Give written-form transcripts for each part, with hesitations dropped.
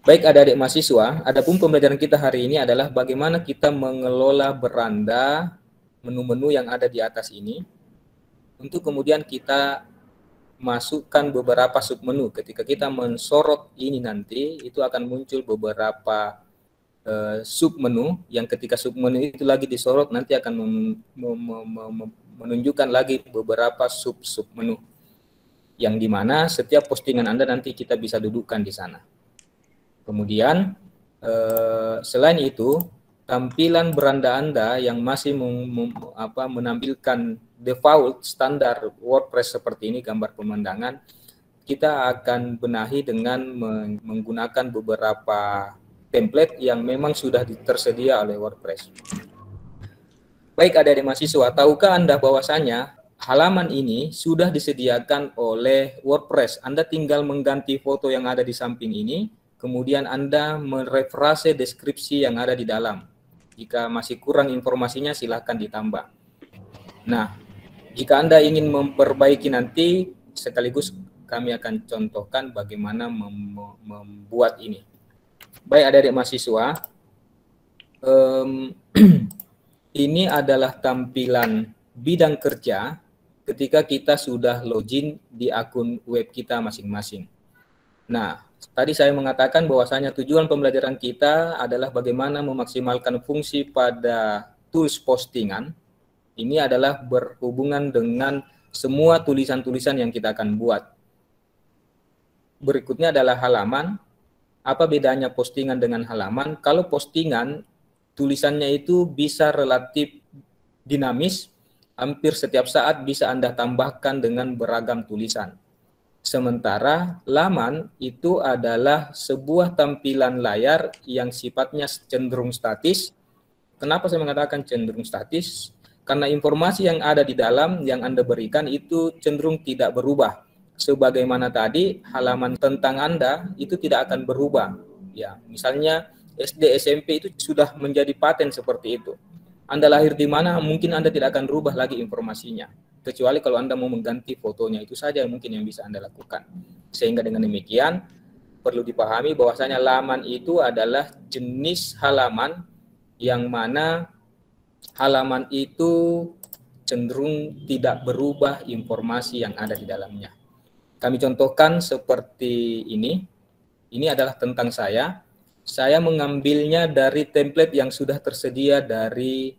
Baik adik-adik mahasiswa, adapun pembelajaran kita hari ini adalah bagaimana kita mengelola beranda menu-menu yang ada di atas ini untuk kemudian kita masukkan beberapa submenu. Ketika kita mensorot ini nanti, itu akan muncul beberapa submenu yang ketika submenu itu lagi disorot nanti akan menunjukkan lagi beberapa submenu yang dimana setiap postingan Anda nanti kita bisa dudukkan di sana. Kemudian selain itu tampilan beranda Anda yang masih menampilkan default standar WordPress seperti ini, gambar pemandangan, kita akan benahi dengan menggunakan beberapa template yang memang sudah tersedia oleh WordPress. Baik adik-adik mahasiswa, tahukah Anda bahwasanya halaman ini sudah disediakan oleh WordPress? Anda tinggal mengganti foto yang ada di samping ini, kemudian Anda merefrase deskripsi yang ada di dalam. Jika masih kurang informasinya, silahkan ditambah. Nah, jika Anda ingin memperbaiki nanti, sekaligus kami akan contohkan bagaimana membuat ini. Baik adik-adik mahasiswa, ini adalah tampilan bidang kerja ketika kita sudah login di akun web kita masing-masing. Nah, tadi saya mengatakan bahwasanya tujuan pembelajaran kita adalah bagaimana memaksimalkan fungsi pada tools postingan. Ini adalah berhubungan dengan semua tulisan-tulisan yang kita akan buat. Berikutnya adalah halaman. Apa bedanya postingan dengan halaman? Kalau postingan, tulisannya itu bisa relatif dinamis, hampir setiap saat bisa Anda tambahkan dengan beragam tulisan. Sementara laman itu adalah sebuah tampilan layar yang sifatnya cenderung statis. Kenapa saya mengatakan cenderung statis? Karena informasi yang ada di dalam yang Anda berikan itu cenderung tidak berubah. Sebagaimana tadi, halaman tentang Anda itu tidak akan berubah. Ya, misalnya SD, SMP itu sudah menjadi paten seperti itu. Anda lahir di mana, mungkin Anda tidak akan berubah lagi informasinya. Kecuali kalau Anda mau mengganti fotonya, itu saja mungkin yang bisa Anda lakukan. Sehingga dengan demikian, perlu dipahami bahwasanya laman itu adalah jenis halaman yang mana halaman itu cenderung tidak berubah informasi yang ada di dalamnya. Kami contohkan seperti ini. Ini adalah tentang saya. Saya mengambilnya dari template yang sudah tersedia dari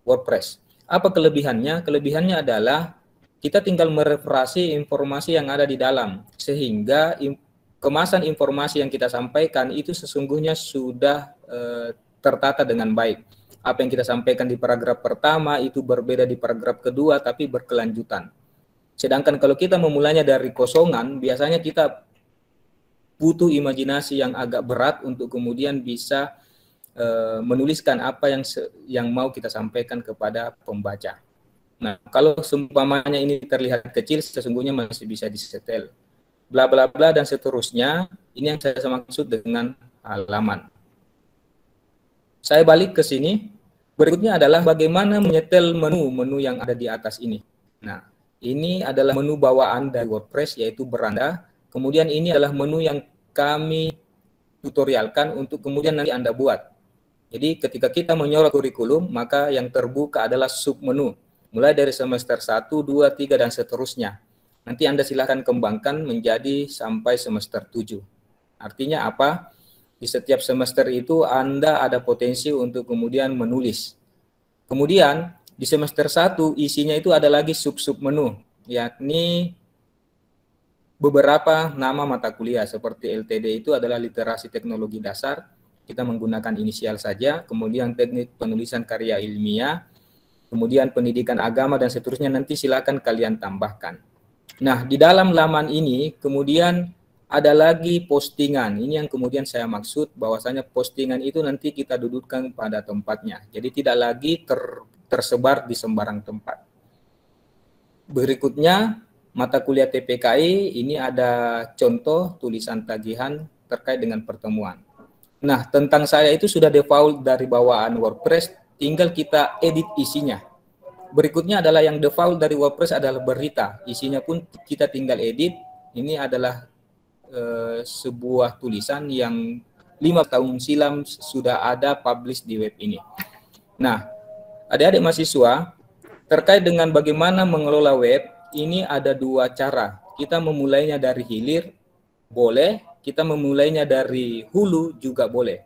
WordPress. Apa kelebihannya? Kelebihannya adalah kita tinggal merefrasi informasi yang ada di dalam, sehingga kemasan informasi yang kita sampaikan itu sesungguhnya sudah tertata dengan baik. Apa yang kita sampaikan di paragraf pertama itu berbeda di paragraf kedua, tapi berkelanjutan. Sedangkan kalau kita memulainya dari kosongan, biasanya kita butuh imajinasi yang agak berat untuk kemudian bisa menuliskan apa yang mau kita sampaikan kepada pembaca. Nah, kalau seumpamanya ini terlihat kecil, sesungguhnya masih bisa disetel. Bla bla bla dan seterusnya, ini yang saya maksud dengan halaman. Saya balik ke sini. Berikutnya adalah bagaimana menyetel menu-menu yang ada di atas ini. Nah, ini adalah menu bawaan dari WordPress, yaitu beranda. Kemudian ini adalah menu yang kami tutorialkan untuk kemudian nanti Anda buat. Jadi ketika kita menyorot kurikulum, maka yang terbuka adalah submenu. Mulai dari semester 1, 2, 3, dan seterusnya. Nanti Anda silakan kembangkan menjadi sampai semester 7. Artinya apa? Di setiap semester itu Anda ada potensi untuk kemudian menulis. Kemudian di semester 1 isinya itu ada lagi sub-sub menu, yakni beberapa nama mata kuliah seperti LTD itu adalah literasi teknologi dasar, kita menggunakan inisial saja, kemudian teknik penulisan karya ilmiah, kemudian pendidikan agama dan seterusnya nanti silakan kalian tambahkan. Nah, di dalam laman ini kemudian ada lagi postingan. Ini yang kemudian saya maksud bahwasanya postingan itu nanti kita dudukkan pada tempatnya. Jadi tidak lagi tersebar di sembarang tempat. Berikutnya mata kuliah TPKI, ini ada contoh tulisan tagihan terkait dengan pertemuan. Nah, tentang saya itu sudah default dari bawaan WordPress, tinggal kita edit isinya. Berikutnya adalah yang default dari WordPress adalah berita. Isinya pun kita tinggal edit. Ini adalah sebuah tulisan yang 5 tahun silam sudah ada publish di web ini. Nah, adik-adik mahasiswa, terkait dengan bagaimana mengelola web, ini ada 2 cara. Kita memulainya dari hilir, boleh. Kita memulainya dari hulu, juga boleh.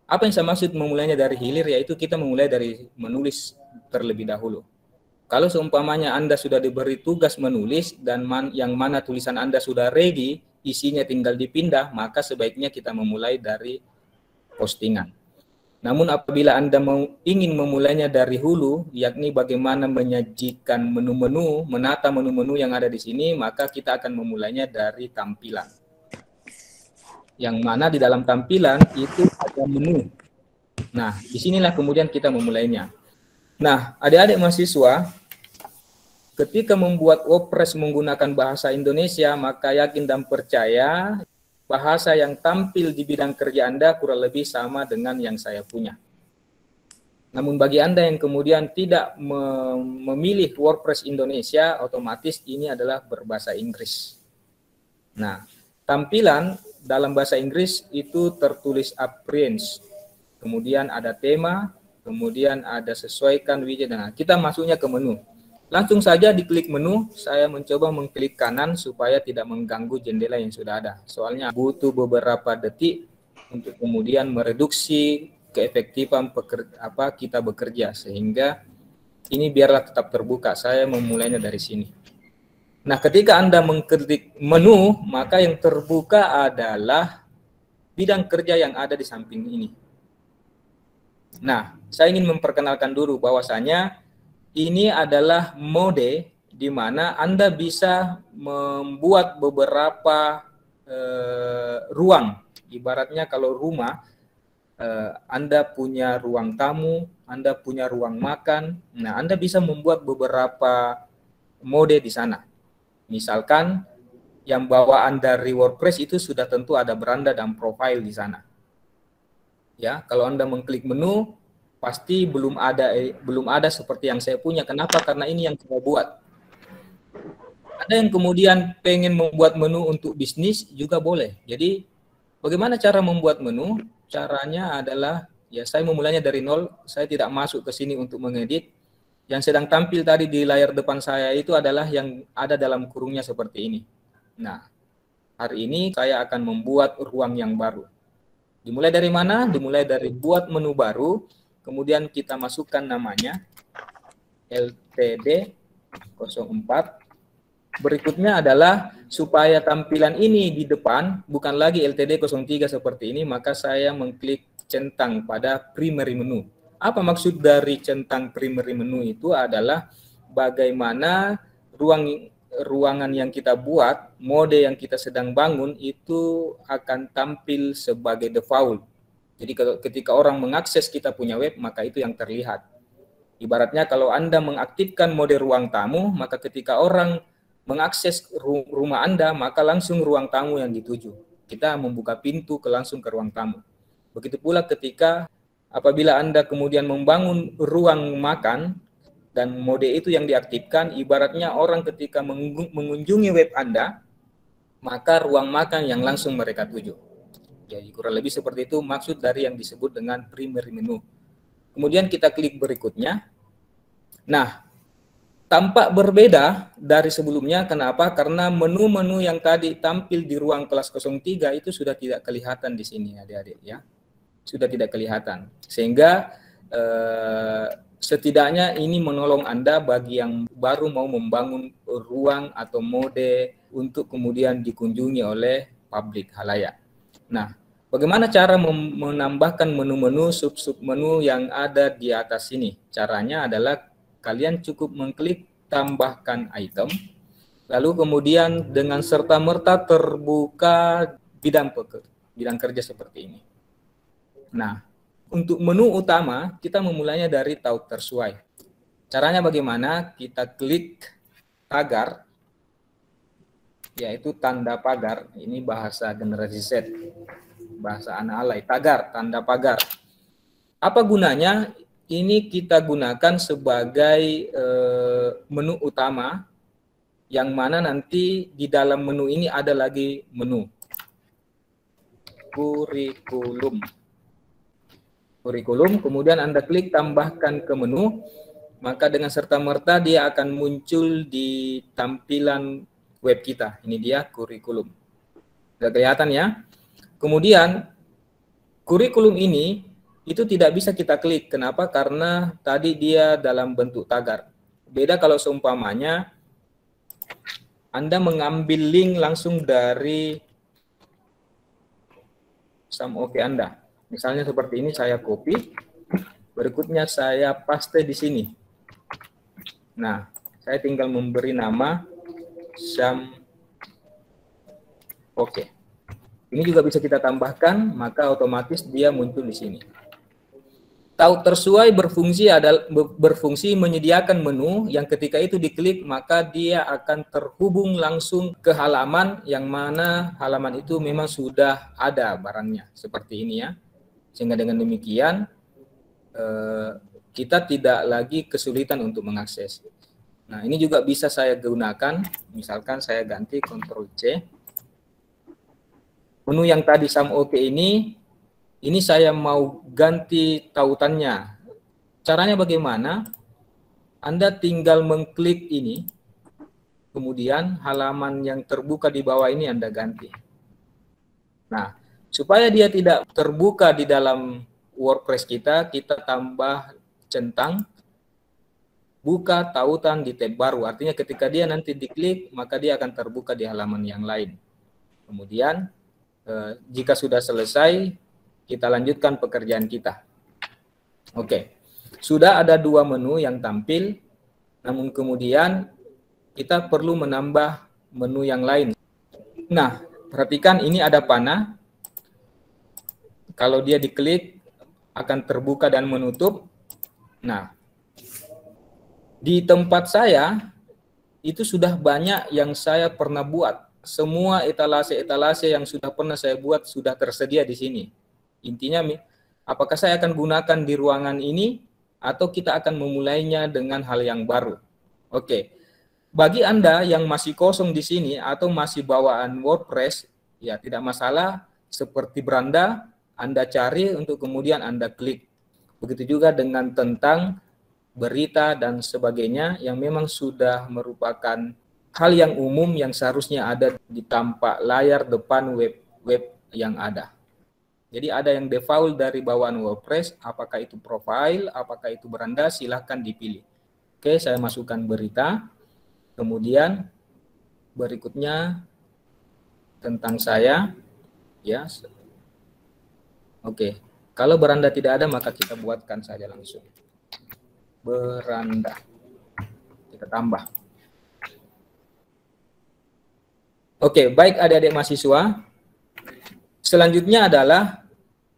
Apa yang saya maksud memulainya dari hilir, yaitu kita memulai dari menulis terlebih dahulu. Kalau seumpamanya Anda sudah diberi tugas menulis dan yang mana tulisan Anda sudah ready, isinya tinggal dipindah, maka sebaiknya kita memulai dari postingan. Namun apabila Anda ingin memulainya dari hulu, yakni bagaimana menyajikan menu-menu, menata menu-menu yang ada di sini, maka kita akan memulainya dari tampilan. Yang mana di dalam tampilan itu ada menu. Nah, disinilah kemudian kita memulainya. Nah, adik-adik mahasiswa, ketika membuat WordPress menggunakan bahasa Indonesia, maka yakin dan percaya bahasa yang tampil di bidang kerja Anda kurang lebih sama dengan yang saya punya. Namun bagi Anda yang kemudian tidak memilih WordPress Indonesia, otomatis ini adalah berbahasa Inggris. Nah, tampilan dalam bahasa Inggris itu tertulis appearance, kemudian ada tema, kemudian ada sesuaikan widget. Nah, kita masuknya ke menu. Langsung saja diklik menu, saya mencoba mengklik kanan supaya tidak mengganggu jendela yang sudah ada. Soalnya butuh beberapa detik untuk kemudian mereduksi keefektifan kita bekerja, sehingga ini biarlah tetap terbuka. Saya memulainya dari sini. Nah, ketika Anda mengklik menu, maka yang terbuka adalah bidang kerja yang ada di samping ini. Nah, saya ingin memperkenalkan dulu bahwasanya ini adalah mode di mana Anda bisa membuat beberapa ruang. Ibaratnya kalau rumah, Anda punya ruang tamu, Anda punya ruang makan. Nah, Anda bisa membuat beberapa mode di sana. Misalkan yang bawaan dari WordPress itu sudah tentu ada beranda dan profile di sana. Ya, kalau Anda mengklik menu, pasti belum ada seperti yang saya punya. Kenapa? Karena ini yang saya buat. Ada yang kemudian pengen membuat menu untuk bisnis juga boleh. Jadi bagaimana cara membuat menu? Caranya adalah ya saya memulainya dari nol. Saya tidak masuk ke sini untuk mengedit. Yang sedang tampil tadi di layar depan saya itu adalah yang ada dalam kurungnya seperti ini. Nah, hari ini saya akan membuat ruang yang baru. Dimulai dari mana? Dimulai dari buat menu baru. Kemudian kita masukkan namanya LTD 04. Berikutnya adalah supaya tampilan ini di depan bukan lagi LTD 03 seperti ini, maka saya mengklik centang pada primary menu. Apa maksud dari centang primary menu itu adalah bagaimana ruangan yang kita buat, mode yang kita sedang bangun itu akan tampil sebagai default. Jadi ketika orang mengakses kita punya web, maka itu yang terlihat. Ibaratnya kalau Anda mengaktifkan mode ruang tamu, maka ketika orang mengakses rumah Anda, maka langsung ruang tamu yang dituju. Kita membuka pintu langsung ke ruang tamu. Begitu pula ketika apabila Anda kemudian membangun ruang makan, dan mode itu yang diaktifkan, ibaratnya orang ketika mengunjungi web Anda, maka ruang makan yang langsung mereka tuju. Jadi kurang lebih seperti itu maksud dari yang disebut dengan primary menu. Kemudian kita klik berikutnya. Nah, tampak berbeda dari sebelumnya. Kenapa? Karena menu-menu yang tadi tampil di ruang kelas 03 itu sudah tidak kelihatan di sini, adik-adik ya. Sudah tidak kelihatan. Sehingga setidaknya ini menolong Anda bagi yang baru mau membangun ruang atau mode untuk kemudian dikunjungi oleh publik halayak. Nah, bagaimana cara menambahkan menu-menu, sub-sub menu yang ada di atas sini? Caranya adalah kalian cukup mengklik tambahkan item, lalu kemudian dengan serta-merta terbuka bidang kerja seperti ini. Nah, untuk menu utama, kita memulainya dari taut tersuai. Caranya bagaimana? Kita klik tagar, yaitu tanda pagar. Ini bahasa generasi Z. Bahasa anak alay, tagar, tanda pagar. Apa gunanya? Ini kita gunakan sebagai menu utama, yang mana nanti di dalam menu ini ada lagi menu. kurikulum. Kurikulum, kemudian Anda klik tambahkan ke menu, maka dengan serta-merta dia akan muncul di tampilan web kita. Ini dia kurikulum. Sudah kelihatan ya? Kemudian kurikulum ini itu tidak bisa kita klik. Kenapa? Karena tadi dia dalam bentuk tagar. Beda kalau seumpamanya Anda mengambil link langsung dari SAMOKE Anda. Misalnya seperti ini, saya copy, berikutnya saya paste di sini. Nah, saya tinggal memberi nama SAMOKE. Ini juga bisa kita tambahkan, maka otomatis dia muncul di sini. Tahu tersuai berfungsi menyediakan menu yang ketika itu diklik maka dia akan terhubung langsung ke halaman yang mana halaman itu memang sudah ada barangnya seperti ini ya. Sehingga dengan demikian kita tidak lagi kesulitan untuk mengakses. Nah, ini juga bisa saya gunakan, misalkan saya ganti Ctrl C. Menu yang tadi SAMOKE ini saya mau ganti tautannya. Caranya bagaimana? Anda tinggal mengklik ini, kemudian halaman yang terbuka di bawah ini Anda ganti. Nah, supaya dia tidak terbuka di dalam WordPress kita tambah centang buka tautan di tab baru. Artinya ketika dia nanti diklik, maka dia akan terbuka di halaman yang lain. Kemudian, jika sudah selesai, kita lanjutkan pekerjaan kita. Oke, sudah ada dua menu yang tampil, namun kemudian kita perlu menambah menu yang lain. Nah, perhatikan ini ada panah. Kalau dia diklik, akan terbuka dan menutup. Nah, di tempat saya, itu sudah banyak yang saya pernah buat. Semua etalase-etalase yang sudah pernah saya buat sudah tersedia di sini. Intinya, apakah saya akan gunakan di ruangan ini atau kita akan memulainya dengan hal yang baru? Oke. Bagi Anda yang masih kosong di sini atau masih bawaan WordPress, ya tidak masalah, seperti beranda, Anda cari untuk kemudian Anda klik. Begitu juga dengan tentang berita dan sebagainya yang memang sudah merupakan hal yang umum yang seharusnya ada di tampak layar depan web yang ada. Jadi ada yang default dari bawaan WordPress, apakah itu profile, apakah itu beranda, silahkan dipilih. Oke, saya masukkan berita. Kemudian berikutnya tentang saya. Ya. Oke, kalau beranda tidak ada maka kita buatkan saja langsung. Beranda. Kita tambah. Oke, baik adik-adik mahasiswa. Selanjutnya adalah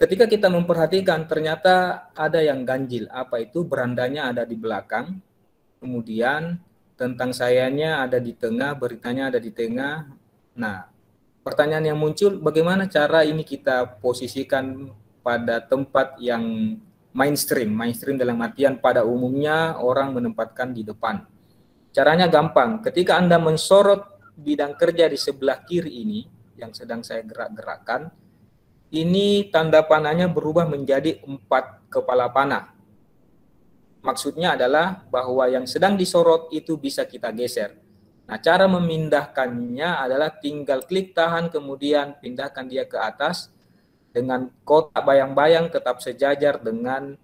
ketika kita memperhatikan ternyata ada yang ganjil. Apa itu? Berandanya ada di belakang. Kemudian tentang sayanya ada di tengah, beritanya ada di tengah. Nah, pertanyaan yang muncul, bagaimana cara ini kita posisikan pada tempat yang mainstream? Mainstream dalam artian pada umumnya orang menempatkan di depan. Caranya gampang. Ketika Anda mensorot bidang kerja di sebelah kiri ini, yang sedang saya gerak-gerakkan, ini tanda panahnya berubah menjadi 4 kepala panah. Maksudnya adalah bahwa yang sedang disorot itu bisa kita geser. Nah, cara memindahkannya adalah tinggal klik tahan, kemudian pindahkan dia ke atas dengan kotak bayang-bayang tetap sejajar dengan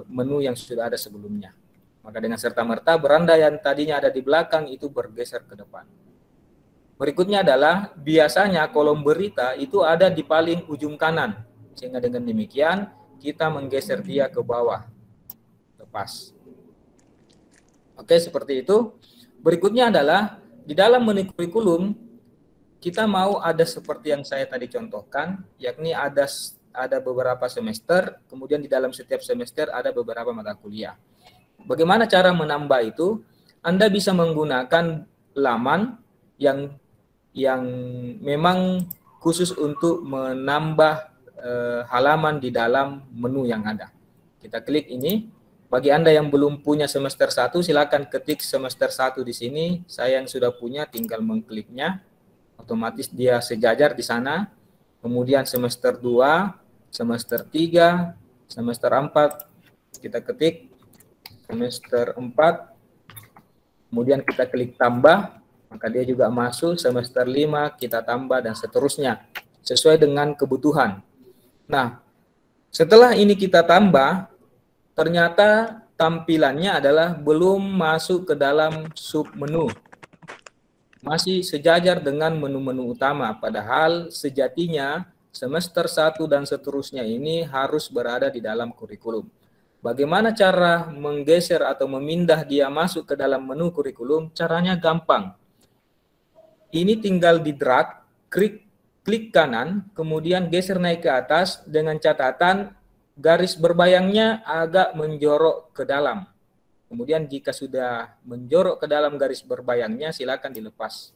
menu yang sudah ada sebelumnya. Maka dengan serta-merta beranda yang tadinya ada di belakang itu bergeser ke depan. Berikutnya adalah biasanya kolom berita itu ada di paling ujung kanan. Sehingga dengan demikian kita menggeser dia ke bawah. Lepas. Oke, seperti itu. Berikutnya adalah di dalam menu kurikulum kita mau ada seperti yang saya tadi contohkan, yakni ada beberapa semester, kemudian di dalam setiap semester ada beberapa mata kuliah. Bagaimana cara menambah itu? Anda bisa menggunakan laman yang memang khusus untuk menambah halaman di dalam menu yang ada. Kita klik ini. Bagi Anda yang belum punya semester 1, silakan ketik semester 1 di sini. Saya yang sudah punya tinggal mengkliknya. Otomatis dia sejajar di sana. kemudian semester 2, semester 3, semester 4, kita ketik semester 4, kemudian kita klik tambah, maka dia juga masuk. Semester 5 kita tambah dan seterusnya, sesuai dengan kebutuhan. Nah, setelah ini kita tambah, ternyata tampilannya adalah belum masuk ke dalam submenu. Masih sejajar dengan menu-menu utama, padahal sejatinya semester 1 dan seterusnya ini harus berada di dalam kurikulum. Bagaimana cara menggeser atau memindah dia masuk ke dalam menu kurikulum? Caranya gampang. Ini tinggal di drag, klik kanan, kemudian geser naik ke atas dengan catatan garis berbayangnya agak menjorok ke dalam. Kemudian jika sudah menjorok ke dalam garis berbayangnya, silakan dilepas.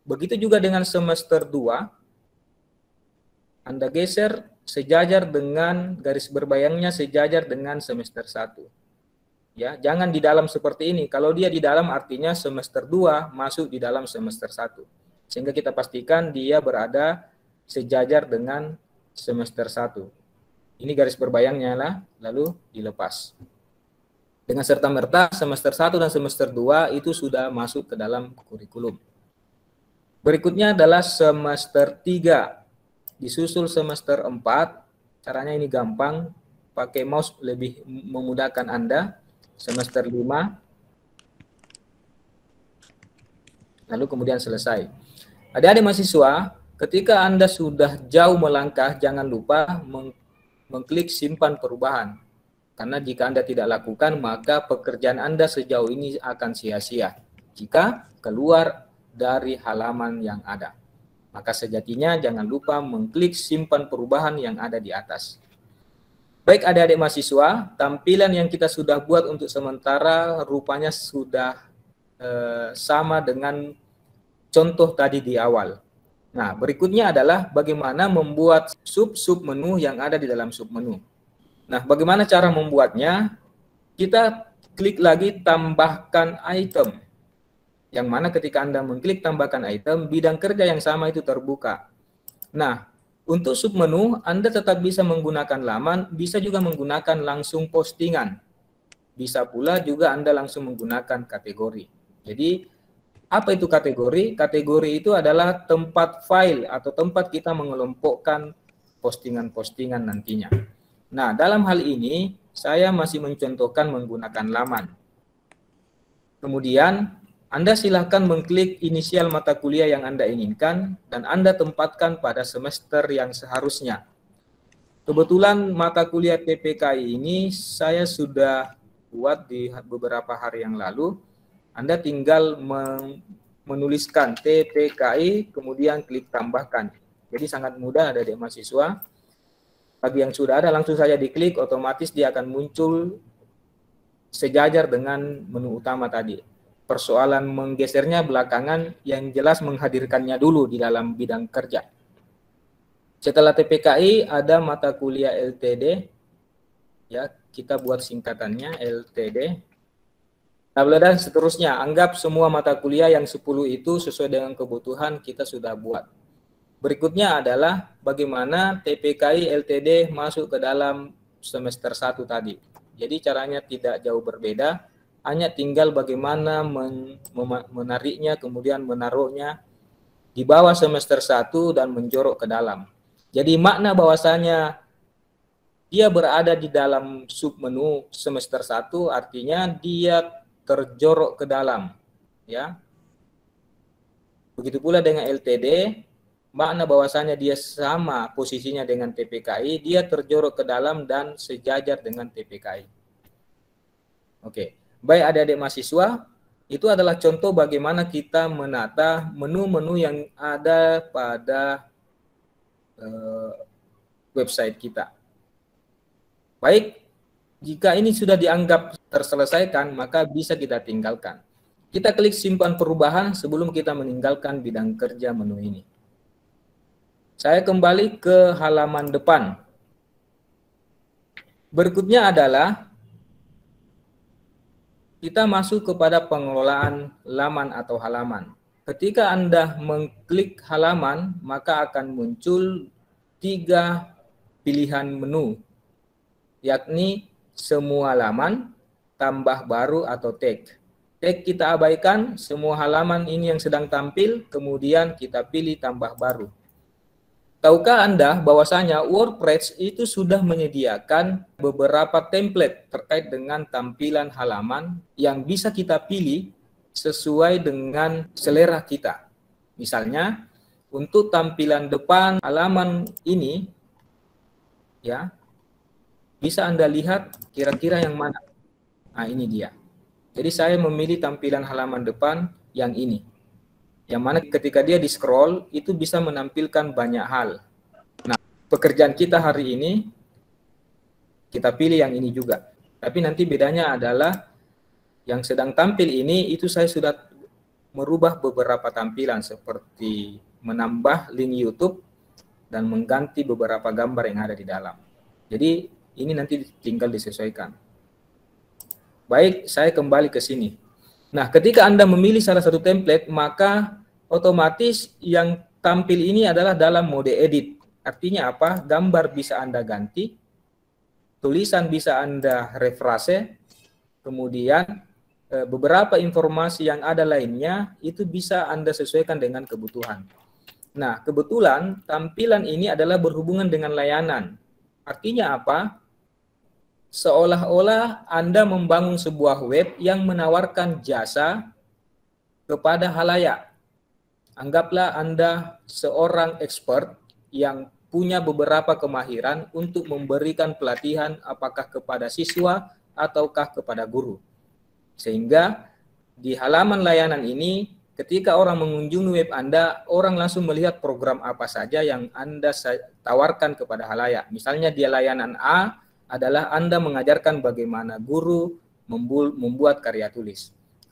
Begitu juga dengan semester 2, Anda geser sejajar dengan garis berbayangnya, sejajar dengan semester 1. Ya, jangan di dalam seperti ini. Kalau dia di dalam artinya semester 2 masuk di dalam semester 1. Sehingga kita pastikan dia berada sejajar dengan semester 1. Ini garis berbayangnya lah, lalu dilepas. Dengan serta-merta semester 1 dan semester 2 itu sudah masuk ke dalam kurikulum. Berikutnya adalah semester 3. Disusul semester 4. Caranya ini gampang. Pakai mouse lebih memudahkan Anda. Semester 5. Lalu kemudian selesai. Adik-adik mahasiswa, ketika Anda sudah jauh melangkah, jangan lupa mengklik simpan perubahan. Karena jika Anda tidak lakukan, maka pekerjaan Anda sejauh ini akan sia-sia jika keluar dari halaman yang ada. Maka sejatinya jangan lupa mengklik simpan perubahan yang ada di atas. Baik adik-adik mahasiswa, tampilan yang kita sudah buat untuk sementara rupanya sudah sama dengan contoh tadi di awal. Nah, berikutnya adalah bagaimana membuat sub-sub menu yang ada di dalam submenu. Nah, bagaimana cara membuatnya? Kita klik lagi tambahkan item. Yang mana ketika Anda mengklik tambahkan item, bidang kerja yang sama itu terbuka. Nah, untuk submenu, Anda tetap bisa menggunakan laman, bisa juga menggunakan langsung postingan. Bisa pula juga Anda langsung menggunakan kategori. Jadi, apa itu kategori? Kategori itu adalah tempat file atau tempat kita mengelompokkan postingan-postingan nantinya. Nah, dalam hal ini, saya masih mencontohkan menggunakan laman. Kemudian, Anda silakan mengklik inisial mata kuliah yang Anda inginkan, dan Anda tempatkan pada semester yang seharusnya. Kebetulan mata kuliah TPKI ini saya sudah buat di beberapa hari yang lalu. Anda tinggal menuliskan TPKI, kemudian klik tambahkan. Jadi sangat mudah adik-adik mahasiswa. Bagi yang sudah ada, langsung saja diklik, otomatis dia akan muncul sejajar dengan menu utama tadi. Persoalan menggesernya belakangan, yang jelas menghadirkannya dulu di dalam bidang kerja. Setelah TPKI ada mata kuliah LTD, ya kita buat singkatannya LTD. Dan seterusnya, anggap semua mata kuliah yang 10 itu sesuai dengan kebutuhan kita sudah buat. Berikutnya adalah bagaimana TPKI LTD masuk ke dalam semester 1 tadi. Jadi caranya tidak jauh berbeda, hanya tinggal bagaimana menariknya, kemudian menaruhnya di bawah semester 1 dan menjorok ke dalam. Jadi makna bahwasanya dia berada di dalam submenu semester 1 artinya dia terjorok ke dalam, ya. Begitu pula dengan LTD, makna bahwasanya dia sama posisinya dengan TPKI, dia terjorok ke dalam dan sejajar dengan TPKI. Oke, baik adik-adik mahasiswa, itu adalah contoh bagaimana kita menata menu-menu yang ada pada website kita. Baik, jika ini sudah dianggap terselesaikan, maka bisa kita tinggalkan. Kita klik simpan perubahan sebelum kita meninggalkan bidang kerja menu ini. Saya kembali ke halaman depan. Berikutnya adalah kita masuk kepada pengelolaan laman atau halaman. ketika Anda mengklik halaman, maka akan muncul 3 pilihan menu, yakni semua halaman, tambah baru atau tag. Tag kita abaikan, semua halaman ini yang sedang tampil, kemudian kita pilih tambah baru. Tahukah Anda bahwasanya WordPress itu sudah menyediakan beberapa template terkait dengan tampilan halaman yang bisa kita pilih sesuai dengan selera kita. Misalnya, untuk tampilan depan halaman ini, ya, bisa Anda lihat kira-kira yang mana. Nah, ini dia. Jadi saya memilih tampilan halaman depan yang ini. Yang mana ketika dia di-scroll, itu bisa menampilkan banyak hal. Nah, pekerjaan kita hari ini, kita pilih yang ini juga. Tapi nanti bedanya adalah yang sedang tampil ini, itu saya sudah merubah beberapa tampilan seperti menambah link YouTube dan mengganti beberapa gambar yang ada di dalam. Jadi ini nanti tinggal disesuaikan. Baik, saya kembali ke sini. Nah, ketika Anda memilih salah satu template, maka otomatis yang tampil ini adalah dalam mode edit. Artinya apa? Gambar bisa Anda ganti, tulisan bisa Anda refrase, kemudian beberapa informasi yang ada lainnya itu bisa Anda sesuaikan dengan kebutuhan. Nah, kebetulan tampilan ini adalah berhubungan dengan layanan. Artinya apa? Seolah-olah Anda membangun sebuah web yang menawarkan jasa kepada halayak. Anggaplah Anda seorang expert yang punya beberapa kemahiran untuk memberikan pelatihan apakah kepada siswa ataukah kepada guru. Sehingga di halaman layanan ini, ketika orang mengunjungi web Anda, orang langsung melihat program apa saja yang Anda tawarkan kepada halayak. Misalnya di layanan A adalah Anda mengajarkan bagaimana guru membuat karya tulis.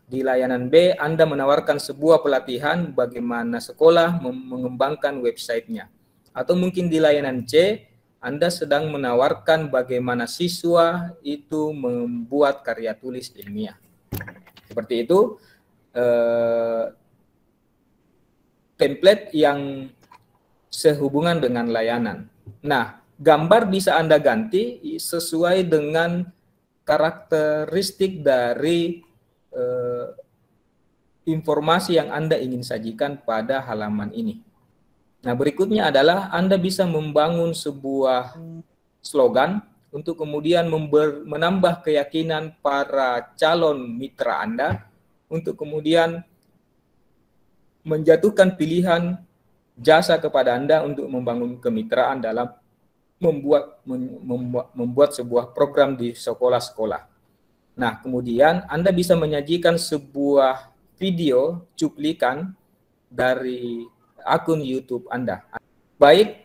Di layanan B, Anda menawarkan sebuah pelatihan bagaimana sekolah mengembangkan websitenya. Atau mungkin di layanan C, Anda sedang menawarkan bagaimana siswa itu membuat karya tulis ilmiah. Seperti itu, template yang sehubungan dengan layanan. Nah, gambar bisa Anda ganti sesuai dengan karakteristik dari informasi yang Anda ingin sajikan pada halaman ini. Nah, berikutnya adalah Anda bisa membangun sebuah slogan untuk kemudian menambah keyakinan para calon mitra Anda untuk kemudian menjatuhkan pilihan jasa kepada Anda untuk membangun kemitraan dalam membuat sebuah program di sekolah-sekolah. Nah, kemudian Anda bisa menyajikan sebuah video cuplikan dari akun YouTube Anda. Baik,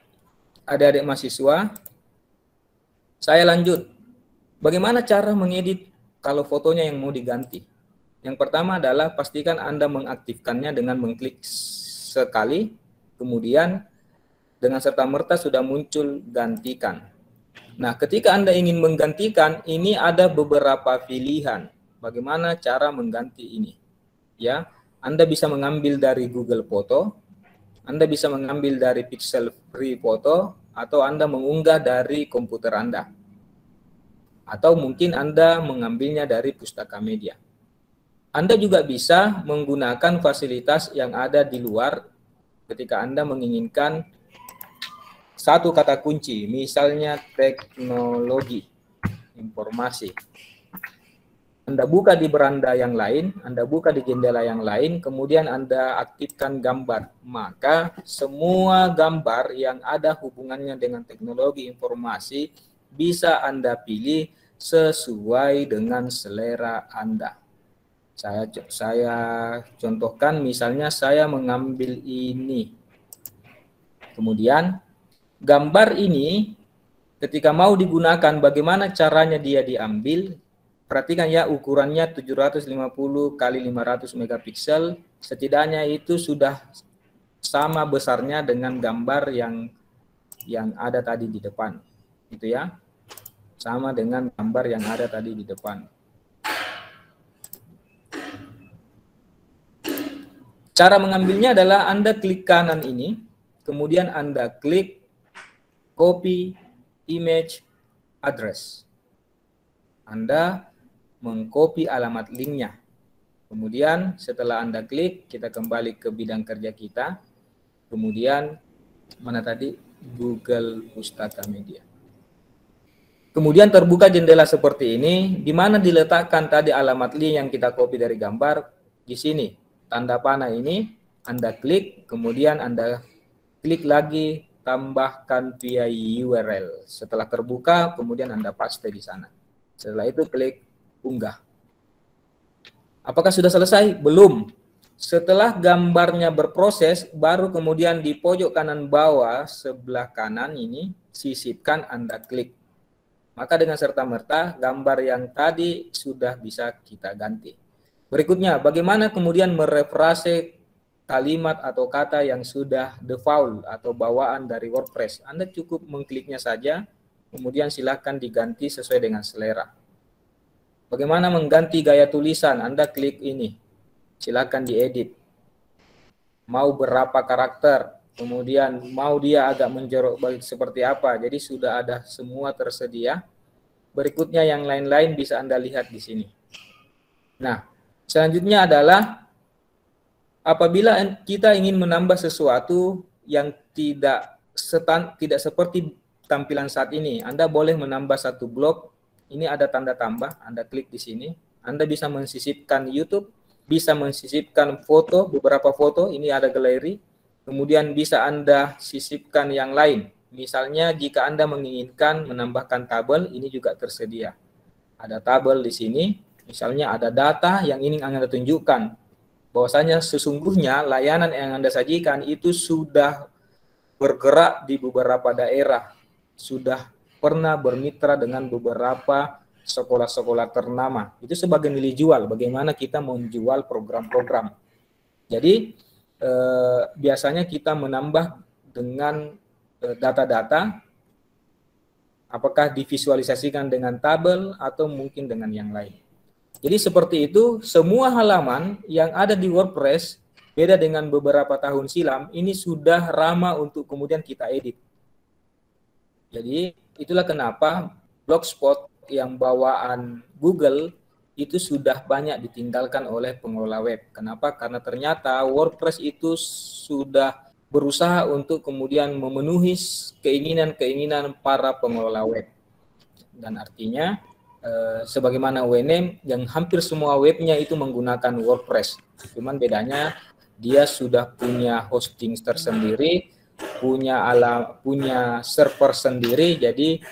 adik-adik mahasiswa, saya lanjut. Bagaimana cara mengedit kalau fotonya yang mau diganti? Yang pertama adalah pastikan Anda mengaktifkannya dengan mengklik sekali, kemudian dengan serta-merta sudah muncul gantikan. Nah, ketika Anda ingin menggantikan, ini ada beberapa pilihan. Bagaimana cara mengganti ini? Ya, Anda bisa mengambil dari Google Foto, Anda bisa mengambil dari Pixel Free Photo, atau Anda mengunggah dari komputer Anda. Atau mungkin Anda mengambilnya dari Pustaka Media. Anda juga bisa menggunakan fasilitas yang ada di luar ketika Anda menginginkan satu kata kunci, misalnya teknologi informasi. Anda buka di beranda yang lain, Anda buka di jendela yang lain, kemudian Anda aktifkan gambar. Maka semua gambar yang ada hubungannya dengan teknologi informasi bisa Anda pilih sesuai dengan selera Anda. Saya contohkan, misalnya saya mengambil ini. Kemudian gambar ini ketika mau digunakan, bagaimana caranya dia diambil? Perhatikan ya, ukurannya 750 kali 500 megapiksel, setidaknya itu sudah sama besarnya dengan gambar yang ada tadi di depan. Gitu ya. Sama dengan gambar yang ada tadi di depan. Cara mengambilnya adalah Anda klik kanan ini, kemudian Anda klik copy image address. Anda mengcopy alamat linknya. Kemudian setelah Anda klik, kita kembali ke bidang kerja kita. Kemudian mana tadi? Google Pustaka Media. Kemudian terbuka jendela seperti ini, di mana diletakkan tadi alamat link yang kita copy dari gambar. Di sini, tanda panah ini, Anda klik, kemudian Anda klik lagi, tambahkan via URL. Setelah terbuka, kemudian Anda paste di sana. Setelah itu klik unggah. Apakah sudah selesai? Belum. Setelah gambarnya berproses, baru kemudian di pojok kanan bawah sebelah kanan ini, sisipkan Anda klik. Maka dengan serta-merta gambar yang tadi sudah bisa kita ganti. Berikutnya, bagaimana kemudian merefrase kalimat atau kata yang sudah default atau bawaan dari WordPress. Anda cukup mengkliknya saja, kemudian silakan diganti sesuai dengan selera. Bagaimana mengganti gaya tulisan? Anda klik ini, silakan diedit. Mau berapa karakter, kemudian mau dia agak menjorok seperti apa, jadi sudah ada semua tersedia. Berikutnya yang lain-lain bisa Anda lihat di sini. Nah, selanjutnya adalah apabila kita ingin menambah sesuatu yang tidak seperti tampilan saat ini, Anda boleh menambah satu blok. Ini ada tanda tambah, Anda klik di sini. Anda bisa mensisipkan YouTube, bisa mensisipkan foto, beberapa foto, ini ada galeri. Kemudian bisa Anda sisipkan yang lain. Misalnya jika Anda menginginkan menambahkan tabel, ini juga tersedia. Ada tabel di sini, misalnya ada data yang ingin Anda tunjukkan. Bahwasanya sesungguhnya layanan yang Anda sajikan itu sudah bergerak di beberapa daerah, sudah pernah bermitra dengan beberapa sekolah-sekolah ternama. Itu sebagai nilai jual, bagaimana kita menjual program-program. Jadi biasanya kita menambah dengan data-data, apakah divisualisasikan dengan tabel atau mungkin dengan yang lain. Jadi seperti itu, semua halaman yang ada di WordPress, beda dengan beberapa tahun silam, ini sudah ramah untuk kemudian kita edit. Jadi itulah kenapa Blogspot yang bawaan Google itu sudah banyak ditinggalkan oleh pengelola web. Kenapa? Karena ternyata WordPress itu sudah berusaha untuk kemudian memenuhi keinginan-keinginan para pengelola web. Dan artinya, sebagaimana WNM yang hampir semua webnya itu menggunakan WordPress. Cuman bedanya dia sudah punya hosting tersendiri, punya server sendiri, jadi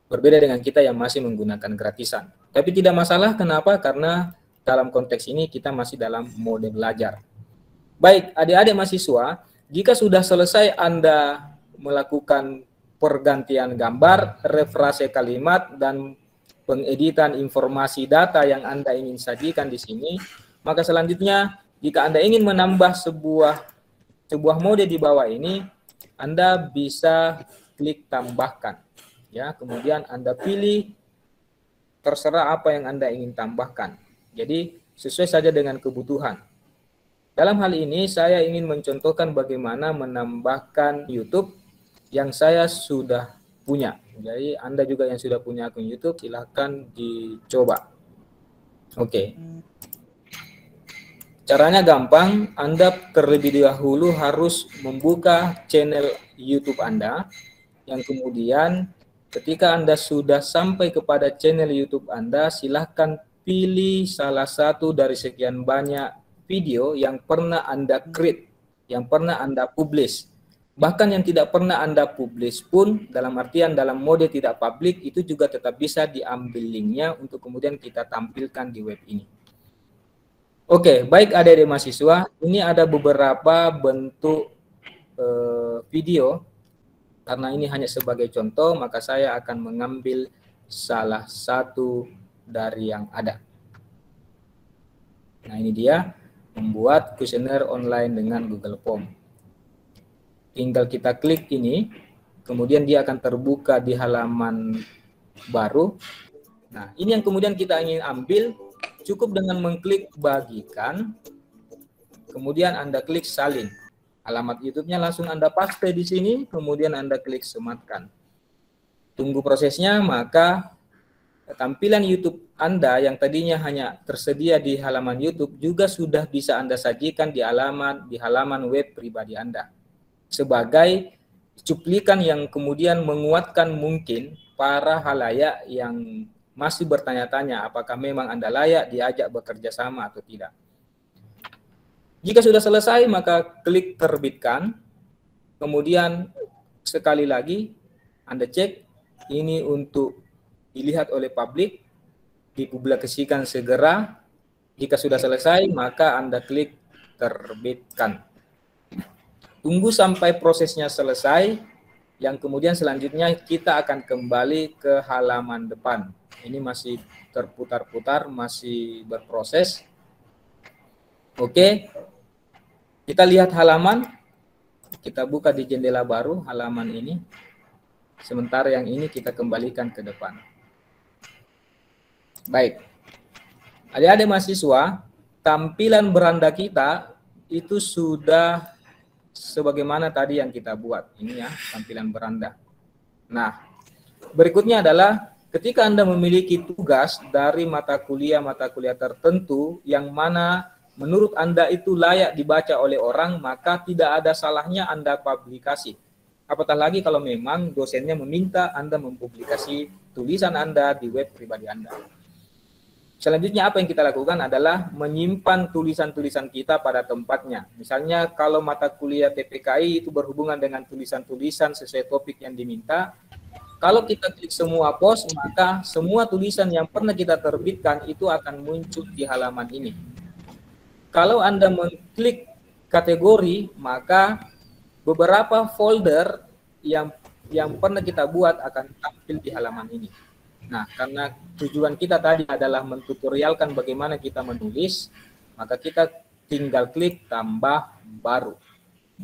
berbeda dengan kita yang masih menggunakan gratisan. Tapi tidak masalah, kenapa? Karena dalam konteks ini kita masih dalam mode belajar. Baik, adik-adik mahasiswa, jika sudah selesai Anda melakukan pergantian gambar, refrase kalimat, dan pengeditan informasi data yang Anda ingin sajikan di sini, maka selanjutnya jika Anda ingin menambah sebuah mode di bawah ini, Anda bisa klik tambahkan. Ya, kemudian Anda pilih terserah apa yang Anda ingin tambahkan. Jadi sesuai saja dengan kebutuhan. Dalam hal ini saya ingin mencontohkan bagaimana menambahkan YouTube yang saya sudah punya. Jadi Anda juga yang sudah punya akun YouTube, silahkan dicoba. Oke. Caranya gampang, Anda terlebih dahulu harus membuka channel YouTube Anda, yang kemudian ketika Anda sudah sampai kepada channel YouTube Anda, silahkan pilih salah satu dari sekian banyak video yang pernah Anda create, yang pernah Anda publish. Bahkan yang tidak pernah Anda publish pun, dalam artian dalam mode tidak publik, itu juga tetap bisa diambil linknya untuk kemudian kita tampilkan di web ini. Oke, baik adik-adik mahasiswa, ini ada beberapa bentuk video. Karena ini hanya sebagai contoh, maka saya akan mengambil salah satu dari yang ada. Nah, ini dia, membuat kuesioner online dengan Google Form. Tinggal kita klik ini, kemudian dia akan terbuka di halaman baru. Nah, ini yang kemudian kita ingin ambil, cukup dengan mengklik bagikan, kemudian Anda klik salin. Alamat YouTube-nya langsung Anda paste di sini, kemudian Anda klik sematkan. Tunggu prosesnya, maka tampilan YouTube Anda yang tadinya hanya tersedia di halaman YouTube juga sudah bisa Anda sajikan di halaman web pribadi Anda. Sebagai cuplikan yang kemudian menguatkan mungkin para halayak yang masih bertanya-tanya apakah memang Anda layak diajak bekerja sama atau tidak. Jika sudah selesai, maka klik terbitkan. Kemudian sekali lagi Anda cek ini untuk dilihat oleh publik, dipublikasikan segera. Jika sudah selesai, maka Anda klik terbitkan. Tunggu sampai prosesnya selesai, yang kemudian selanjutnya kita akan kembali ke halaman depan. Ini masih terputar-putar, masih berproses. Oke, kita lihat halaman, kita buka di jendela baru halaman ini. Sementara yang ini kita kembalikan ke depan. Baik, adik-adik mahasiswa, tampilan beranda kita itu sudah sebagaimana tadi yang kita buat. Ini ya, tampilan beranda. Nah, berikutnya adalah ketika Anda memiliki tugas dari mata kuliah tertentu yang mana menurut Anda itu layak dibaca oleh orang, maka tidak ada salahnya Anda publikasi. Apatah lagi kalau memang dosennya meminta Anda mempublikasi tulisan Anda di web pribadi Anda. Selanjutnya apa yang kita lakukan adalah menyimpan tulisan-tulisan kita pada tempatnya. Misalnya kalau mata kuliah TPKI itu berhubungan dengan tulisan-tulisan sesuai topik yang diminta, kalau kita klik semua post, maka semua tulisan yang pernah kita terbitkan itu akan muncul di halaman ini. Kalau Anda mengklik kategori, maka beberapa folder yang pernah kita buat akan tampil di halaman ini. Nah, karena tujuan kita tadi adalah mentutorialkan bagaimana kita menulis, maka kita tinggal klik tambah baru.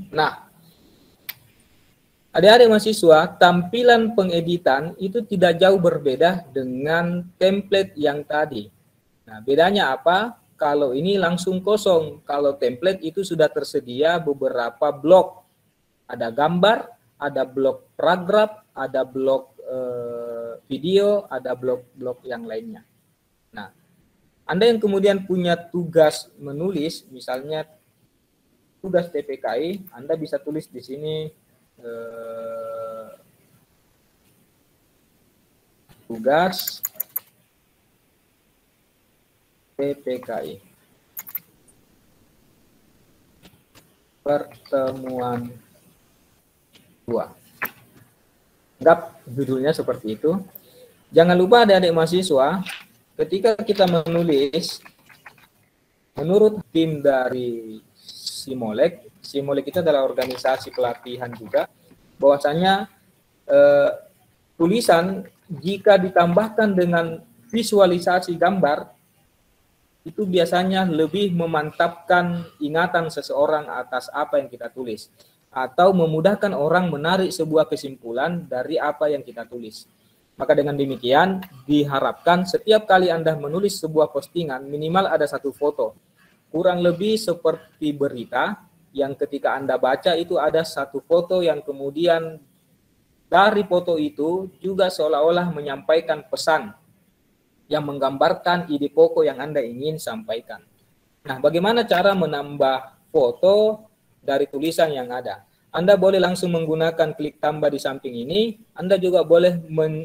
Nah, adik-adik mahasiswa, tampilan pengeditan itu tidak jauh berbeda dengan template yang tadi. Nah, bedanya apa? Kalau ini langsung kosong, kalau template itu sudah tersedia beberapa blok. Ada gambar, ada blok paragraf, ada blok video, ada blok-blok yang lainnya. Nah, Anda yang kemudian punya tugas menulis, misalnya tugas TPKI, Anda bisa tulis di sini tugas TPKI pertemuan 2. Anggap judulnya seperti itu. Jangan lupa adik-adik mahasiswa, ketika kita menulis, menurut tim dari Simolek itu adalah organisasi pelatihan juga, bahwasanya tulisan jika ditambahkan dengan visualisasi gambar, itu biasanya lebih memantapkan ingatan seseorang atas apa yang kita tulis, atau memudahkan orang menarik sebuah kesimpulan dari apa yang kita tulis. Maka dengan demikian, diharapkan setiap kali Anda menulis sebuah postingan, minimal ada satu foto. Kurang lebih seperti berita, yang ketika Anda baca itu ada satu foto yang kemudian dari foto itu juga seolah-olah menyampaikan pesan yang menggambarkan ide pokok yang Anda ingin sampaikan. Nah, bagaimana cara menambah foto dari tulisan yang ada? Anda boleh langsung menggunakan klik tambah di samping ini. Anda juga boleh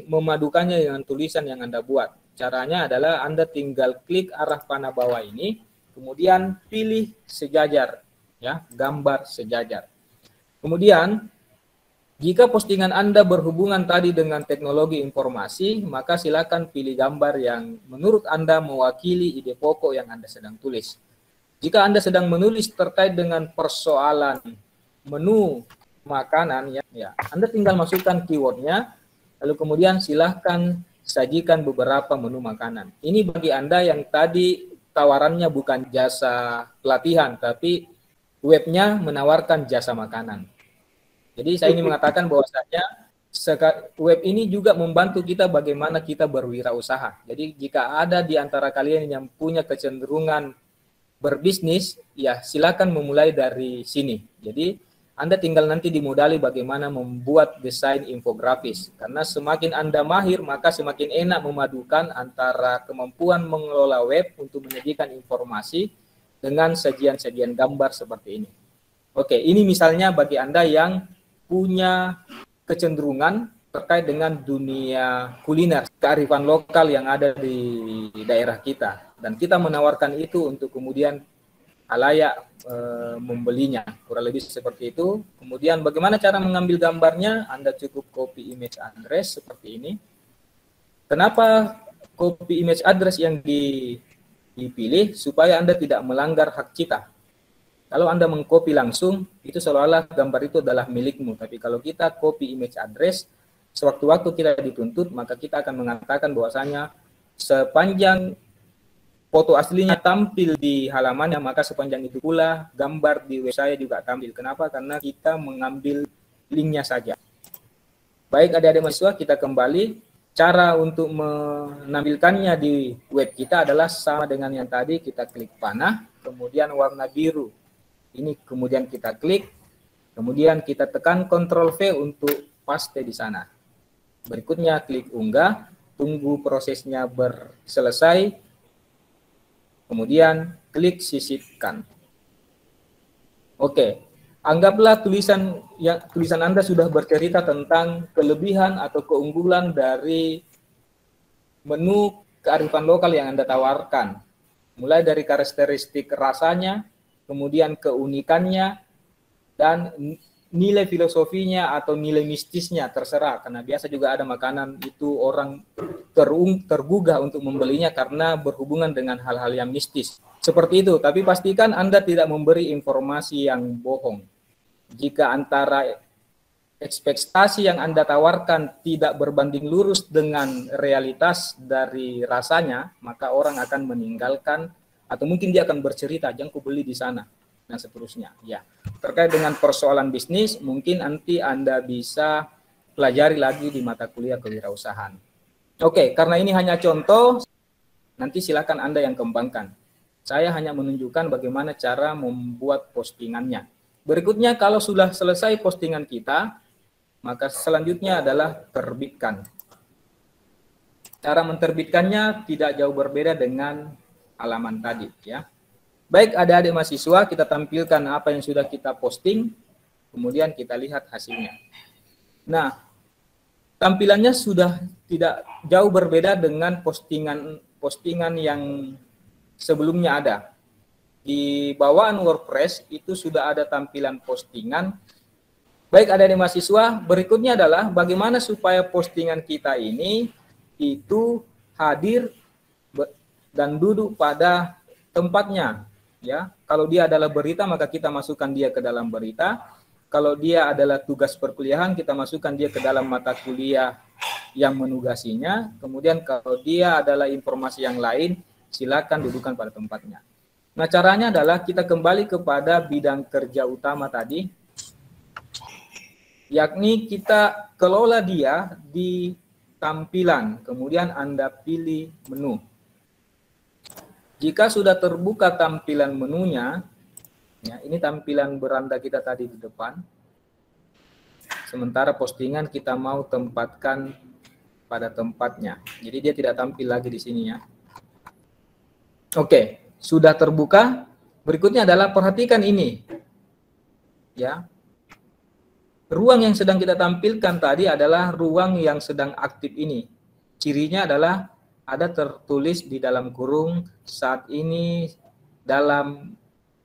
memadukannya dengan tulisan yang Anda buat. Caranya adalah Anda tinggal klik arah panah bawah ini, kemudian pilih sejajar, ya, gambar sejajar. Kemudian, jika postingan Anda berhubungan tadi dengan teknologi informasi, maka silakan pilih gambar yang menurut Anda mewakili ide pokok yang Anda sedang tulis. Jika Anda sedang menulis terkait dengan persoalan menu makanan, ya, Anda tinggal masukkan keywordnya, lalu kemudian silahkan sajikan beberapa menu makanan. Ini bagi Anda yang tadi tawarannya bukan jasa pelatihan, tapi webnya menawarkan jasa makanan. Jadi saya ingin mengatakan bahwasanya web ini juga membantu kita bagaimana kita berwirausaha. Jadi jika ada di antara kalian yang punya kecenderungan berbisnis, ya silakan memulai dari sini. Jadi Anda tinggal nanti dimodali bagaimana membuat desain infografis. Karena semakin Anda mahir, maka semakin enak memadukan antara kemampuan mengelola web untuk menyajikan informasi dengan sajian-sajian gambar seperti ini. Oke, ini misalnya bagi Anda yang punya kecenderungan terkait dengan dunia kuliner, kearifan lokal yang ada di daerah kita. Dan kita menawarkan itu untuk kemudian halayak membelinya, kurang lebih seperti itu. Kemudian bagaimana cara mengambil gambarnya? Anda cukup copy image address seperti ini. Kenapa copy image address yang dipilih? Supaya Anda tidak melanggar hak cipta. Kalau Anda mengcopy langsung, itu seolah-olah gambar itu adalah milikmu. Tapi kalau kita copy image address, sewaktu-waktu kita dituntut, maka kita akan mengatakan bahwasanya sepanjang foto aslinya tampil di halamannya, maka sepanjang itu pula gambar di web saya juga tampil. Kenapa? Karena kita mengambil linknya saja. Baik adik-adik mahasiswa, kita kembali. Cara untuk menampilkannya di web kita adalah sama dengan yang tadi. Kita klik panah, kemudian warna biru. Ini kemudian kita klik, kemudian kita tekan Ctrl V untuk paste di sana. Berikutnya klik unggah, tunggu prosesnya selesai. Kemudian klik sisipkan. Oke, anggaplah tulisan Anda sudah bercerita tentang kelebihan atau keunggulan dari menu kearifan lokal yang Anda tawarkan. Mulai dari karakteristik rasanya, kemudian keunikannya, dan nilai filosofinya atau nilai mistisnya, terserah. Karena biasa juga ada makanan itu orang tergugah untuk membelinya karena berhubungan dengan hal-hal yang mistis. Seperti itu, tapi pastikan Anda tidak memberi informasi yang bohong. Jika antara ekspektasi yang Anda tawarkan tidak berbanding lurus dengan realitas dari rasanya, maka orang akan meninggalkan atau mungkin dia akan bercerita, jangan ku beli di sana, dan seterusnya. Ya, terkait dengan persoalan bisnis, mungkin nanti Anda bisa pelajari lagi di mata kuliah kewirausahaan. Oke, karena ini hanya contoh, nanti silakan Anda yang kembangkan. Saya hanya menunjukkan bagaimana cara membuat postingannya. Berikutnya, kalau sudah selesai postingan kita, maka selanjutnya adalah terbitkan. Cara menerbitkannya tidak jauh berbeda dengan halaman tadi, ya. Baik adik-adik mahasiswa, kita tampilkan apa yang sudah kita posting, kemudian kita lihat hasilnya. Nah, tampilannya sudah tidak jauh berbeda dengan postingan yang sebelumnya ada. Di bawaan WordPress itu sudah ada tampilan postingan. Baik adik-adik mahasiswa, berikutnya adalah bagaimana supaya postingan kita ini itu hadir dan duduk pada tempatnya, ya. Kalau dia adalah berita, maka kita masukkan dia ke dalam berita. Kalau dia adalah tugas perkuliahan, kita masukkan dia ke dalam mata kuliah yang menugasinya. Kemudian kalau dia adalah informasi yang lain, silakan dudukan pada tempatnya. Nah, caranya adalah kita kembali kepada bidang kerja utama tadi, yakni kita kelola dia di tampilan, kemudian Anda pilih menu. Jika sudah terbuka tampilan menunya, ya, ini tampilan beranda kita tadi di depan. Sementara postingan kita mau tempatkan pada tempatnya. Jadi dia tidak tampil lagi di sini, ya. Oke, sudah terbuka. Berikutnya adalah perhatikan ini. Ya. Ruang yang sedang kita tampilkan tadi adalah ruang yang sedang aktif ini. Cirinya adalah ada tertulis di dalam kurung saat ini dalam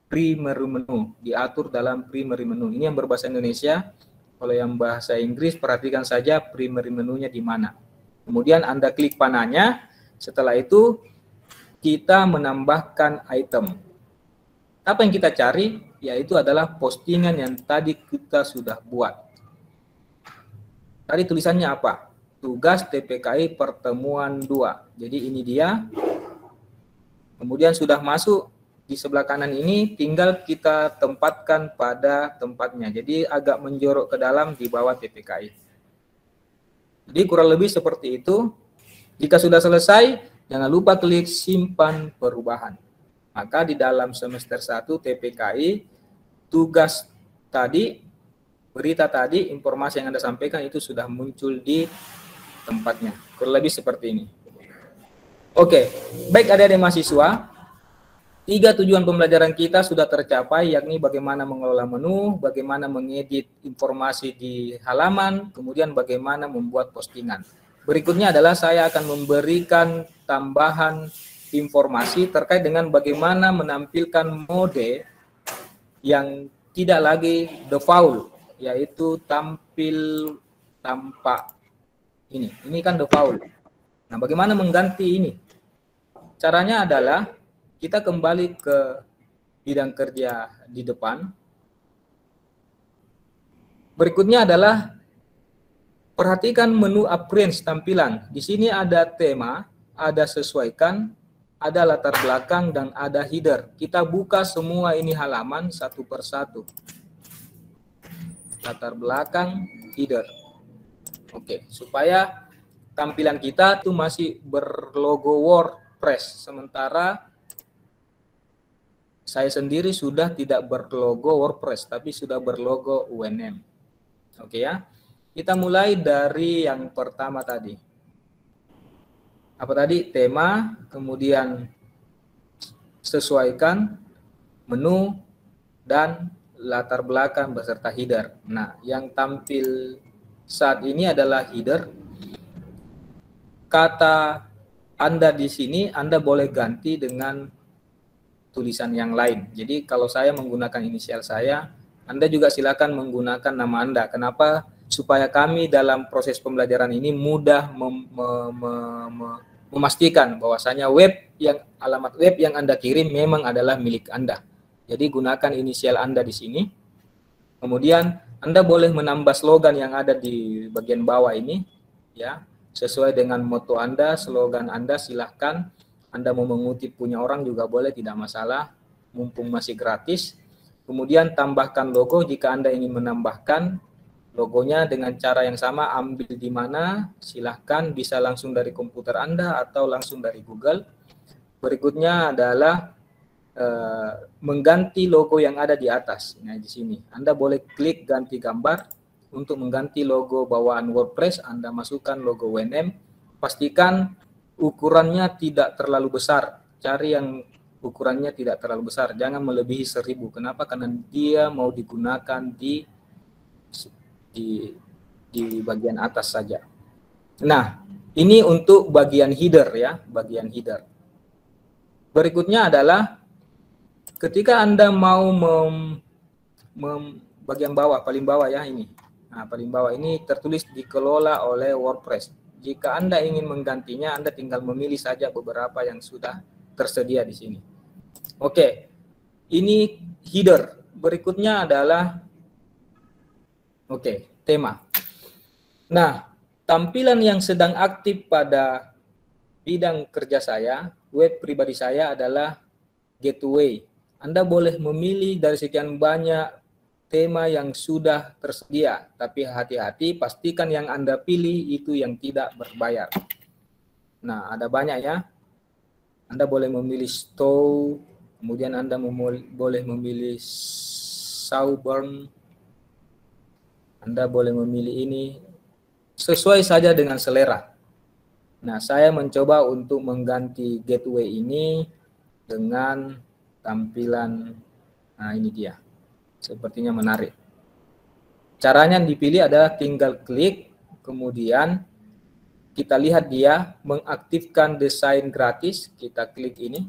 primary menu, diatur dalam primary menu. Ini yang berbahasa Indonesia. Kalau yang bahasa Inggris, perhatikan saja primary menunya di mana. Kemudian Anda klik panahnya. Setelah itu kita menambahkan item. Apa yang kita cari? Yaitu adalah postingan yang tadi kita sudah buat. Tadi tulisannya apa? Tugas TPKI pertemuan 2. Jadi ini dia. Kemudian sudah masuk di sebelah kanan ini, tinggal kita tempatkan pada tempatnya. Jadi agak menjorok ke dalam di bawah TPKI. Jadi kurang lebih seperti itu. Jika sudah selesai, jangan lupa klik simpan perubahan. Maka di dalam semester 1 TPKI, tugas tadi, berita tadi, informasi yang Anda sampaikan itu sudah muncul di tempatnya. Kurang lebih seperti ini. Oke, baik adik-adik mahasiswa, 3 tujuan pembelajaran kita sudah tercapai, yakni bagaimana mengelola menu, bagaimana mengedit informasi di halaman, kemudian bagaimana membuat postingan. Berikutnya adalah saya akan memberikan tambahan informasi terkait dengan bagaimana menampilkan mode yang tidak lagi default, yaitu tampil tanpa ini. Ini kan default. Nah, bagaimana mengganti ini? Caranya adalah kita kembali ke bidang kerja di depan. Berikutnya adalah perhatikan menu appearance tampilan. Di sini ada tema, ada sesuaikan, ada latar belakang, dan ada header. Kita buka semua ini halaman satu persatu. Latar belakang, header. Oke, supaya tampilan kita itu masih berlogo WordPress. Sementara saya sendiri sudah tidak berlogo WordPress, tapi sudah berlogo UNM. Oke ya. Kita mulai dari yang pertama tadi. Apa tadi? Tema, kemudian sesuaikan, menu, dan latar belakang beserta header. Nah, yang tampil saat ini adalah header. Kata Anda di sini, Anda boleh ganti dengan tulisan yang lain. Jadi kalau saya menggunakan inisial saya, Anda juga silakan menggunakan nama Anda. Kenapa? Supaya kami dalam proses pembelajaran ini mudah memastikan bahwasanya alamat web yang Anda kirim memang adalah milik Anda. Jadi gunakan inisial Anda di sini. Kemudian Anda boleh menambah slogan yang ada di bagian bawah ini, ya, sesuai dengan moto Anda, slogan Anda. Silahkan. Anda mau mengutip punya orang juga boleh, tidak masalah, mumpung masih gratis. Kemudian tambahkan logo jika Anda ingin menambahkan logonya dengan cara yang sama. Ambil di mana, silahkan, bisa langsung dari komputer Anda atau langsung dari Google. Berikutnya adalah mengganti logo yang ada di atas. Nah, di sini Anda boleh klik ganti gambar. Untuk mengganti logo bawaan WordPress, Anda masukkan logo UNM. Pastikan ukurannya tidak terlalu besar. Cari yang ukurannya tidak terlalu besar. Jangan melebihi 1000. Kenapa? Karena dia mau digunakan di bagian atas saja. Nah, ini untuk bagian header ya, bagian header. Berikutnya adalah ketika Anda mau bagian bawah, paling bawah ya ini. Nah, paling bawah ini tertulis dikelola oleh WordPress. Jika Anda ingin menggantinya, Anda tinggal memilih saja beberapa yang sudah tersedia di sini. Oke, ini header. Berikutnya adalah tema. Nah, tampilan yang sedang aktif pada bidang kerja saya, web pribadi saya adalah gateway. Anda boleh memilih dari sekian banyak tema yang sudah tersedia, tapi hati-hati, pastikan yang Anda pilih itu yang tidak berbayar. Nah, ada banyak ya. Anda boleh memilih Stow, kemudian Anda boleh memilih Sauburn, Anda boleh memilih ini, sesuai saja dengan selera. Nah, saya mencoba untuk mengganti gateway ini dengan tampilan, nah ini dia, sepertinya menarik. Caranya yang dipilih adalah tinggal klik, kemudian kita lihat dia mengaktifkan desain gratis, kita klik ini,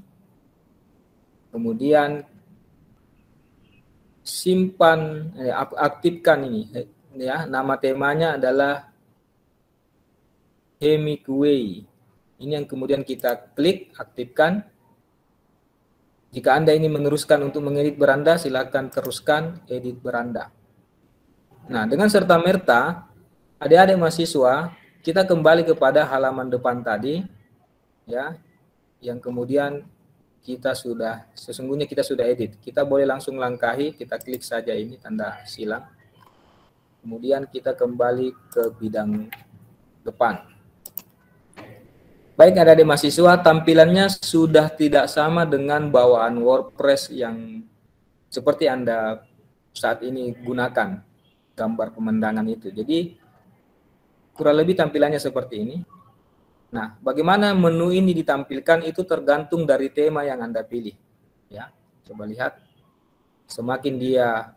kemudian simpan, aktifkan ini, ya, nama temanya adalah Hemingway. Ini yang kemudian kita klik, aktifkan. Jika Anda ingin meneruskan untuk mengedit beranda, silakan teruskan edit beranda. Nah, dengan serta-merta, adik-adik mahasiswa, kita kembali kepada halaman depan tadi, ya, yang kemudian sesungguhnya kita sudah edit. Kita boleh langsung langkahi, kita klik saja ini tanda silang. Kemudian kita kembali ke bidang depan. Baik, adik-adik mahasiswa, tampilannya sudah tidak sama dengan bawaan WordPress yang seperti Anda saat ini gunakan, gambar pemandangan itu. Jadi kurang lebih tampilannya seperti ini. Nah, bagaimana menu ini ditampilkan itu tergantung dari tema yang Anda pilih. Ya, coba lihat. Semakin dia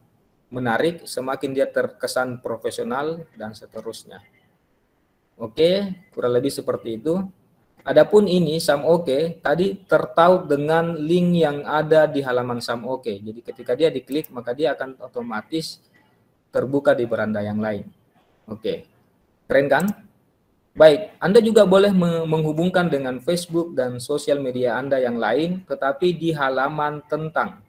menarik, semakin dia terkesan profesional dan seterusnya. Oke, kurang lebih seperti itu. Adapun ini SamOke tadi tertaut dengan link yang ada di halaman SamOke. Jadi ketika dia diklik maka dia akan otomatis terbuka di beranda yang lain. Oke, keren kan? Baik, Anda juga boleh menghubungkan dengan Facebook dan sosial media Anda yang lain, tetapi di halaman tentang.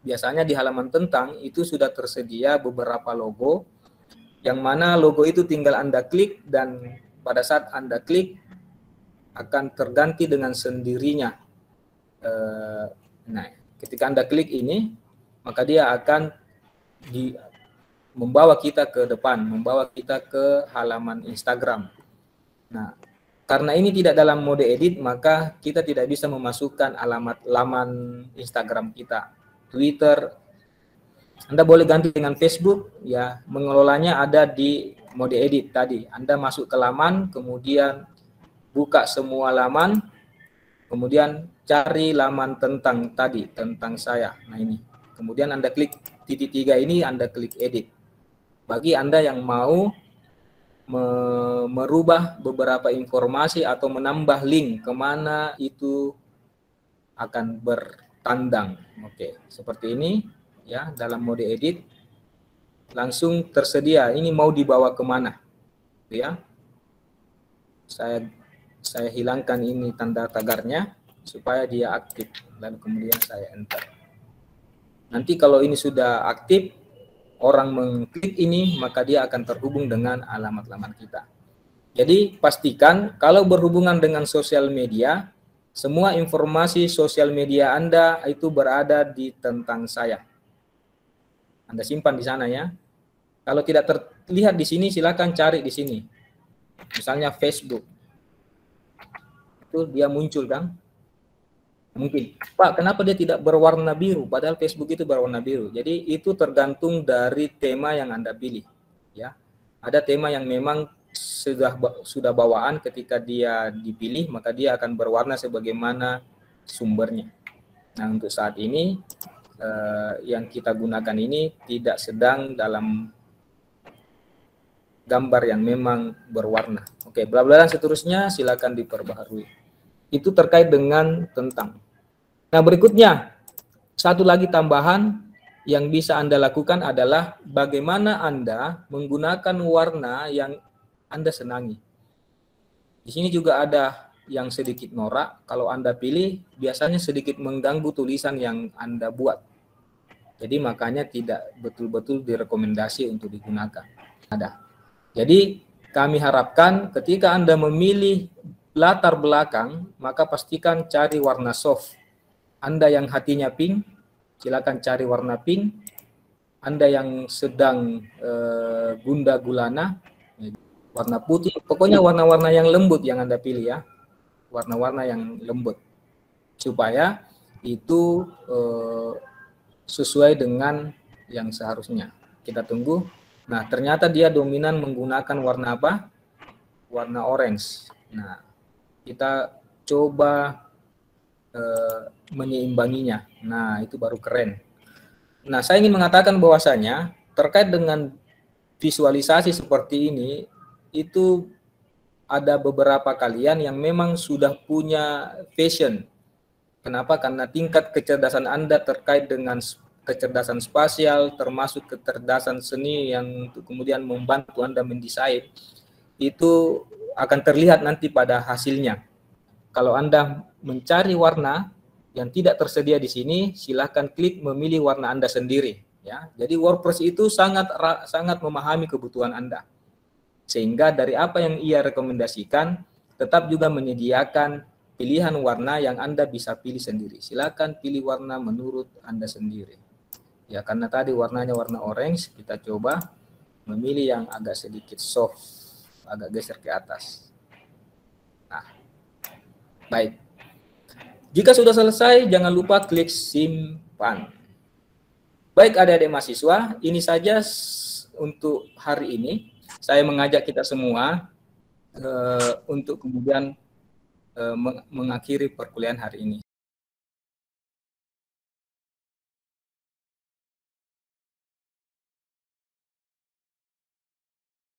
Biasanya di halaman tentang itu sudah tersedia beberapa logo, yang mana logo itu tinggal Anda klik dan pada saat Anda klik akan terganti dengan sendirinya. Nah, ketika Anda klik ini, maka dia akan membawa kita ke depan, membawa kita ke halaman Instagram. Nah, karena ini tidak dalam mode edit, maka kita tidak bisa memasukkan alamat laman Instagram kita, Twitter. Anda boleh ganti dengan Facebook, ya, mengelolanya ada di mode edit tadi. Anda masuk ke laman, kemudian buka semua laman, kemudian cari laman tentang tadi, tentang saya. Nah ini, kemudian Anda klik titik 3 ini, Anda klik edit. Bagi Anda yang mau merubah beberapa informasi atau menambah link kemana itu akan bertandang. Oke, seperti ini ya, dalam mode edit langsung tersedia. Ini mau dibawa kemana? Ya, saya hilangkan ini tanda tagarnya supaya dia aktif, lalu kemudian saya enter. Nanti kalau ini sudah aktif, orang mengklik ini, maka dia akan terhubung dengan alamat laman kita. Jadi pastikan kalau berhubungan dengan sosial media, semua informasi sosial media Anda itu berada di tentang saya. Anda simpan di sana ya. Kalau tidak terlihat di sini, silakan cari di sini. Misalnya Facebook. Itu dia muncul kan? Mungkin, Pak, kenapa dia tidak berwarna biru? Padahal Facebook itu berwarna biru. Jadi itu tergantung dari tema yang Anda pilih. Ya, ada tema yang memang sudah bawaan ketika dia dipilih, maka dia akan berwarna sebagaimana sumbernya. Nah, untuk saat ini yang kita gunakan ini tidak sedang dalam gambar yang memang berwarna. Oke, bla bla dan seterusnya silakan diperbaharui. Itu terkait dengan tentang. Nah, berikutnya, satu lagi tambahan yang bisa Anda lakukan adalah bagaimana Anda menggunakan warna yang Anda senangi. Di sini juga ada yang sedikit norak. Kalau Anda pilih, biasanya sedikit mengganggu tulisan yang Anda buat. Jadi makanya tidak betul-betul direkomendasi untuk digunakan. Ada. Jadi kami harapkan ketika Anda memilih latar belakang, maka pastikan cari warna soft. Anda yang hatinya pink, silakan cari warna pink. Anda yang sedang gundah gulana, warna putih. Pokoknya warna-warna yang lembut yang Anda pilih ya. Warna-warna yang lembut. Supaya itu sesuai dengan yang seharusnya. Kita tunggu. Nah, ternyata dia dominan menggunakan warna apa? Warna orange. Nah, kita coba menyeimbanginya. Nah, itu baru keren. Nah, saya ingin mengatakan bahwasanya terkait dengan visualisasi seperti ini, itu ada beberapa kalian yang memang sudah punya passion. Kenapa? Karena tingkat kecerdasan Anda terkait dengan kecerdasan spasial, termasuk kecerdasan seni yang kemudian membantu Anda mendesain, itu akan terlihat nanti pada hasilnya. Kalau Anda mencari warna yang tidak tersedia di sini, silahkan klik memilih warna Anda sendiri. Ya, jadi WordPress itu sangat memahami kebutuhan Anda, sehingga dari apa yang ia rekomendasikan, tetap juga menyediakan pilihan warna yang Anda bisa pilih sendiri. Silahkan pilih warna menurut Anda sendiri. Ya, karena tadi warnanya warna orange, kita coba memilih yang agak sedikit soft, agak geser ke atas. Nah, Baik. Jika sudah selesai, jangan lupa klik simpan. Baik adik-adik mahasiswa, ini saja untuk hari ini. Saya mengajak kita semua untuk kemudian mengakhiri perkuliahan hari ini.